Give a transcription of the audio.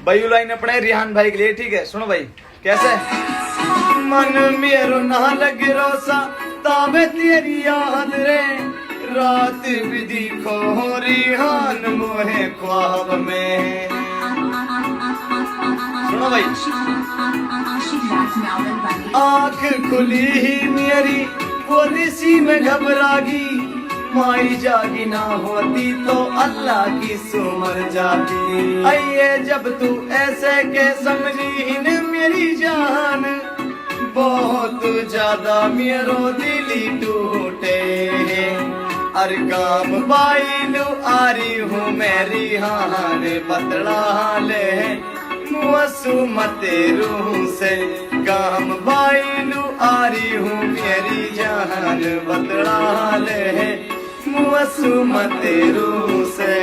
भाई लाइन अपने रिहान भाई के लिए, ठीक है? सुनो भाई कैसे। मन मेरो ना लगे रोसा तावे तेरी याद रे, रात भी दिखो रिहान मोहे ख्वाब में। सुनो भाई। आँख खुली ही मेरी बोली सी में घबरागी, माई जागी ना होती तो अल्लाह की सुमर जाती। आइए जब तू ऐसे के समझी न मेरी जान, बहुत ज्यादा मेरो दिली टूटे। अरगाम बाइलू आरी हूँ मेरी हान पतला ले, मते रूह से गाम बाइलू आरी हूँ मेरी जान बतला ले, मते रूह से।